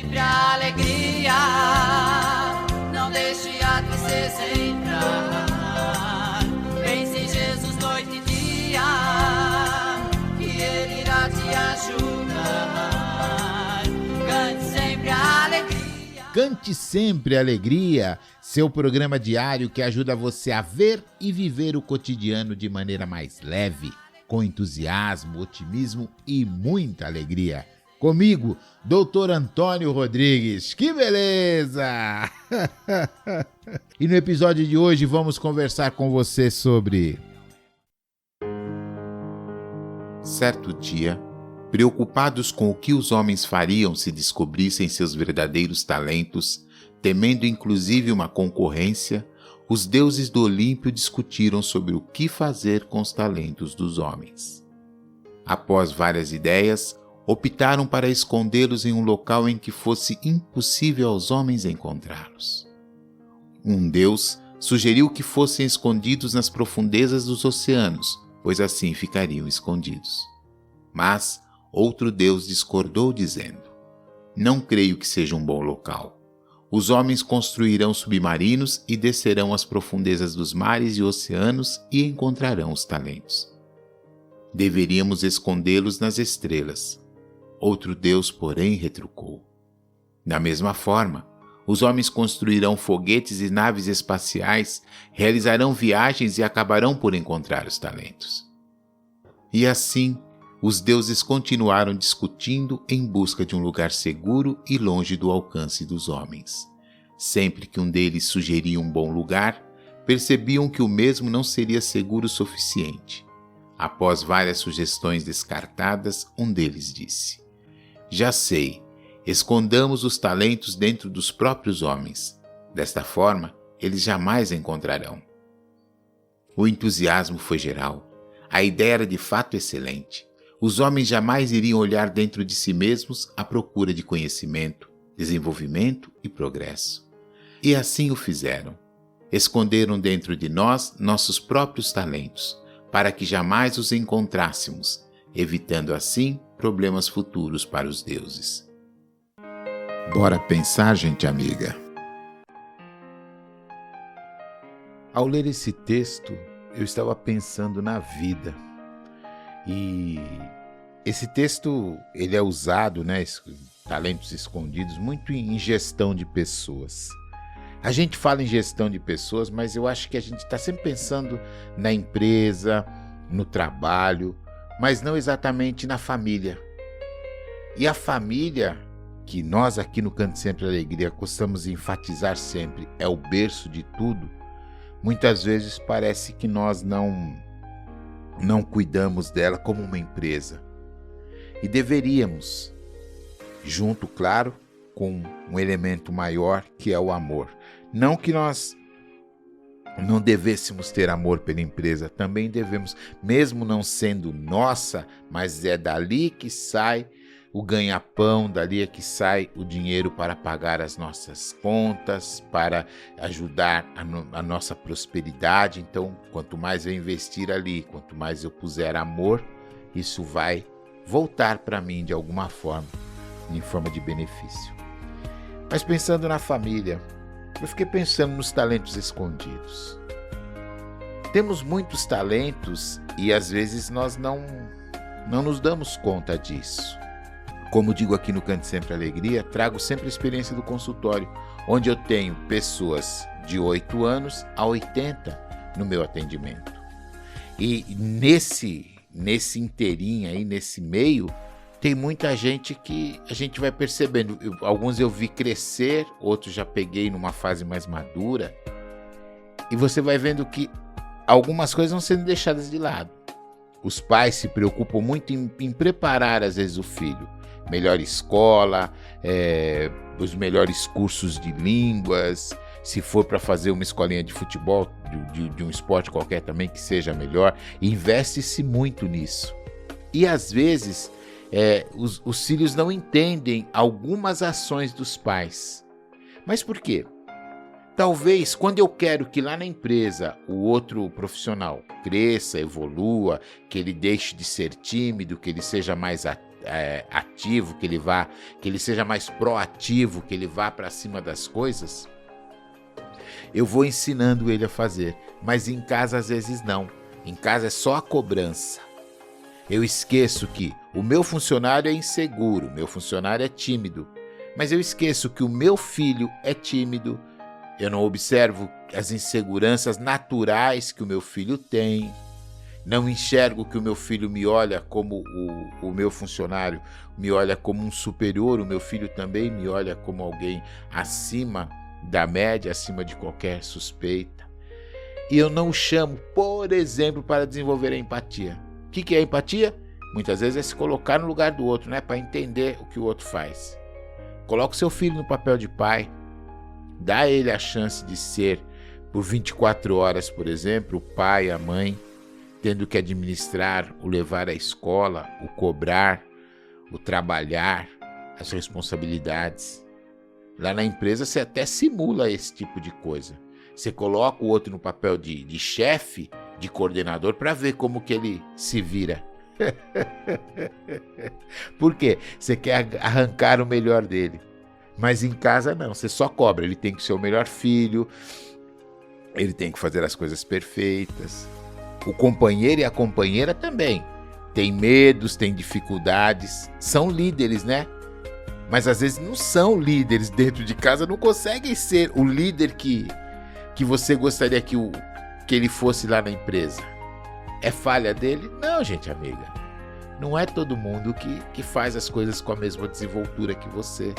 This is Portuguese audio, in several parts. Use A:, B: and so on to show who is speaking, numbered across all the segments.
A: sempre a alegria. Não deixe a tristeza entrar. Pense em Jesus noite e dia, que Ele irá te ajudar. Cante sempre a alegria.
B: Cante sempre a alegria, seu programa diário que ajuda você a ver e viver o cotidiano de maneira mais leve, com entusiasmo, otimismo e muita alegria. Comigo, Dr. Antônio Rodrigues. Que beleza! E no episódio de hoje vamos conversar com você sobre...
C: Certo dia, preocupados com o que os homens fariam se descobrissem seus verdadeiros talentos, temendo inclusive uma concorrência, os deuses do Olímpio discutiram sobre o que fazer com os talentos dos homens. Após várias ideias, optaram para escondê-los em um local em que fosse impossível aos homens encontrá-los. Um deus sugeriu que fossem escondidos nas profundezas dos oceanos, pois assim ficariam escondidos. Mas outro deus discordou, dizendo: "Não creio que seja um bom local. Os homens construirão submarinos e descerão às profundezas dos mares e oceanos e encontrarão os talentos. Deveríamos escondê-los nas estrelas." Outro deus, porém, retrucou: "Da mesma forma, os homens construirão foguetes e naves espaciais, realizarão viagens e acabarão por encontrar os talentos." E assim, os deuses continuaram discutindo em busca de um lugar seguro e longe do alcance dos homens. Sempre que um deles sugeria um bom lugar, percebiam que o mesmo não seria seguro o suficiente. Após várias sugestões descartadas, um deles disse: "Já sei, escondamos os talentos dentro dos próprios homens. Desta forma, eles jamais encontrarão." O entusiasmo foi geral. A ideia era de fato excelente. Os homens jamais iriam olhar dentro de si mesmos à procura de conhecimento, desenvolvimento e progresso. E assim o fizeram. Esconderam dentro de nós nossos próprios talentos, para que jamais os encontrássemos, evitando assim problemas futuros para os deuses. Bora pensar, gente amiga.
B: Ao ler esse texto, eu estava pensando na vida. E esse texto, ele é usado, talentos escondidos, muito em gestão de pessoas. A gente fala em gestão de pessoas, mas eu acho que a gente está sempre pensando na empresa, no trabalho, mas não exatamente na família. E a família, que nós aqui no Cante Sempre Alegria gostamos de enfatizar sempre, é o berço de tudo, muitas vezes parece que nós não cuidamos dela como uma empresa. E deveríamos, junto, claro, com um elemento maior que é o amor. Não que nós não devêssemos ter amor pela empresa, também devemos, mesmo não sendo nossa, mas é dali que sai o ganha-pão, dali é que sai o dinheiro para pagar as nossas contas, para ajudar a nossa prosperidade. Então, quanto mais eu investir ali, quanto mais eu puser amor, isso vai voltar para mim de alguma forma, em forma de benefício. Mas pensando na família, eu fiquei pensando nos talentos escondidos. Temos muitos talentos e às vezes nós não nos damos conta disso. Como digo aqui no Cante Sempre Alegria, trago sempre a experiência do consultório, onde eu tenho pessoas de 8 anos a 80 no meu atendimento. E nesse inteirinho aí, nesse meio, tem muita gente que a gente vai percebendo. Alguns eu vi crescer, outros já peguei numa fase mais madura. E você vai vendo que algumas coisas vão sendo deixadas de lado. Os pais se preocupam muito em preparar, às vezes, o filho. Melhor escola, os melhores cursos de línguas. Se for para fazer uma escolinha de futebol, de um esporte qualquer também que seja melhor, investe-se muito nisso. E às vezes os filhos não entendem algumas ações dos pais. Mas por quê? Talvez quando eu quero que lá na empresa o outro profissional cresça, evolua, que ele deixe de ser tímido, que ele seja mais ativo, que ele seja mais proativo, que ele vá para cima das coisas, eu vou ensinando ele a fazer. Mas em casa às vezes não. Em casa é só a cobrança. Eu esqueço que o meu funcionário é inseguro, meu funcionário é tímido. Mas eu esqueço que o meu filho é tímido. Eu não observo as inseguranças naturais que o meu filho tem. Não enxergo que o meu filho me olha como o meu funcionário me olha como um superior. O meu filho também me olha como alguém acima da média, acima de qualquer suspeita. E eu não o chamo, por exemplo, para desenvolver a empatia. O que é empatia? Muitas vezes é se colocar no lugar do outro, né? Para entender o que o outro faz. Coloca o seu filho no papel de pai. Dá a ele a chance de ser, por 24 horas, por exemplo, o pai, a mãe, tendo que administrar o levar à escola, o cobrar, o trabalhar, as responsabilidades. Lá na empresa você até simula esse tipo de coisa. Você coloca o outro no papel de chefe, de coordenador, para ver como que ele se vira. Por quê? Você quer arrancar o melhor dele. Mas em casa não, você só cobra. Ele tem que ser o melhor filho, ele tem que fazer as coisas perfeitas. O companheiro e a companheira também. Tem medos, tem dificuldades, são líderes, né? Mas às vezes não são líderes dentro de casa, não conseguem ser o líder que você gostaria que ele fosse lá na empresa. É falha dele? Não, gente amiga. Não é todo mundo que faz as coisas com a mesma desenvoltura que você.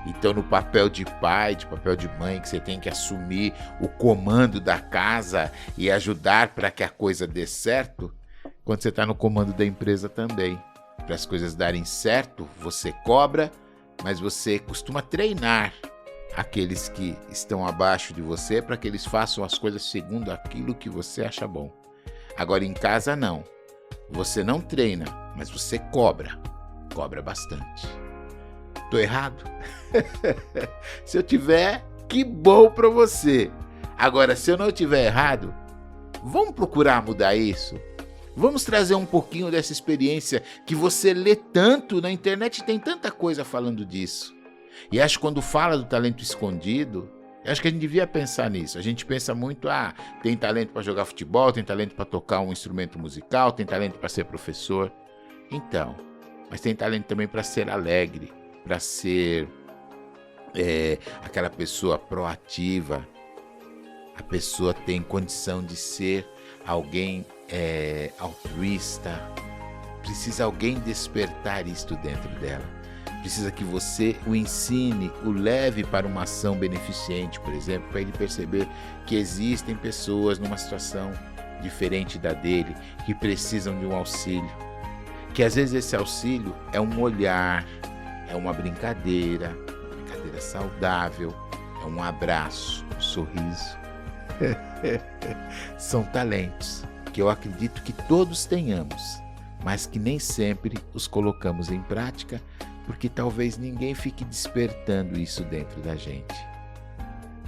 B: Então, no papel de pai, de papel de mãe, que você tem que assumir o comando da casa e ajudar para que a coisa dê certo, quando você está no comando da empresa também. Para as coisas darem certo, você cobra, mas você costuma treinar aqueles que estão abaixo de você para que eles façam as coisas segundo aquilo que você acha bom. Agora, em casa, não. Você não treina, mas você cobra. Cobra bastante. Tô errado? Se eu tiver, que bom para você. Agora, se eu não tiver errado, vamos procurar mudar isso? Vamos trazer um pouquinho dessa experiência que você lê tanto na internet, tem tanta coisa falando disso. E acho que quando fala do talento escondido, acho que a gente devia pensar nisso. A gente pensa muito, tem talento para jogar futebol, tem talento para tocar um instrumento musical, tem talento para ser professor. Então, mas tem talento também para ser alegre, para ser aquela pessoa proativa. A pessoa tem condição de ser alguém altruísta. Precisa alguém despertar isto dentro dela. Precisa que você o ensine, o leve para uma ação beneficente, por exemplo, para ele perceber que existem pessoas numa situação diferente da dele, que precisam de um auxílio. Que às vezes esse auxílio é um olhar, é uma brincadeira saudável, é um abraço, um sorriso. São talentos que eu acredito que todos tenhamos, mas que nem sempre os colocamos em prática, porque talvez ninguém fique despertando isso dentro da gente.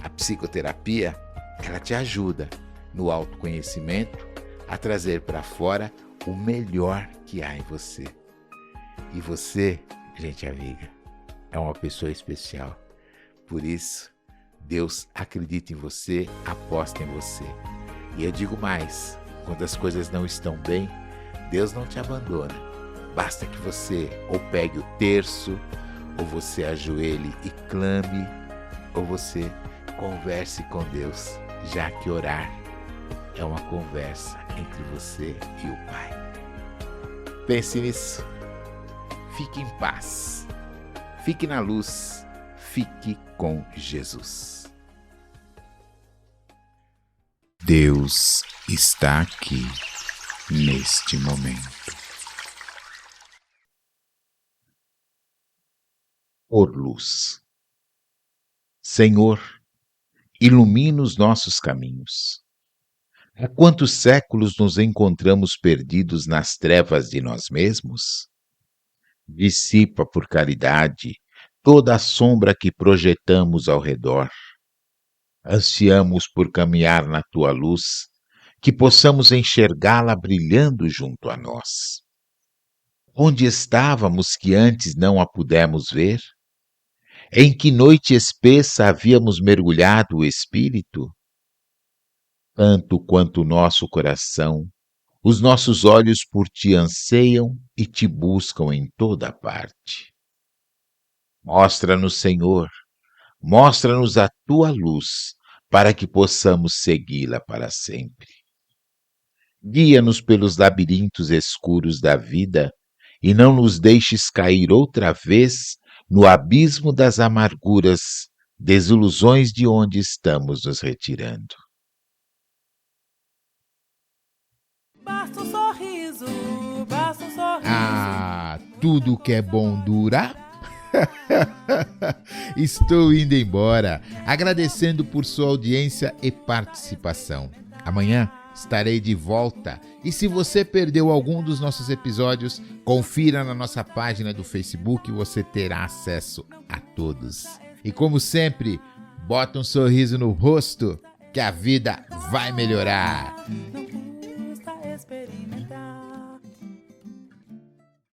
B: A psicoterapia, ela te ajuda no autoconhecimento a trazer para fora o melhor que há em você. E você, gente amiga, é uma pessoa especial. Por isso, Deus acredita em você, aposta em você. E eu digo mais, quando as coisas não estão bem, Deus não te abandona. Basta que você ou pegue o terço, ou você ajoelhe e clame, ou você converse com Deus, já que orar é uma conversa entre você e o Pai. Pense nisso. Fique em paz. Fique na luz. Fique com Jesus.
C: Deus está aqui neste momento. Por luz. Senhor, ilumina os nossos caminhos. Há quantos séculos nos encontramos perdidos nas trevas de nós mesmos? Dissipa por caridade toda a sombra que projetamos ao redor. Ansiamos por caminhar na tua luz, que possamos enxergá-la brilhando junto a nós.
B: Onde estávamos que antes não a pudemos ver? Em que noite espessa havíamos mergulhado o espírito? Tanto quanto o nosso coração, os nossos olhos por ti anseiam e te buscam em toda parte. Mostra-nos, Senhor, mostra-nos a tua luz, para que possamos segui-la para sempre. Guia-nos pelos labirintos escuros da vida e não nos deixes cair outra vez no abismo das amarguras, desilusões de onde estamos nos retirando.
A: Basta um sorriso, basta um sorriso.
C: Ah, tudo que é bom dura. Estou indo embora, agradecendo por sua audiência e participação. Amanhã estarei de volta e se você perdeu algum dos nossos episódios, confira na nossa página do Facebook e você terá acesso a todos. E como sempre, bota um sorriso no rosto que a vida vai melhorar.
A: Não custa experimentar.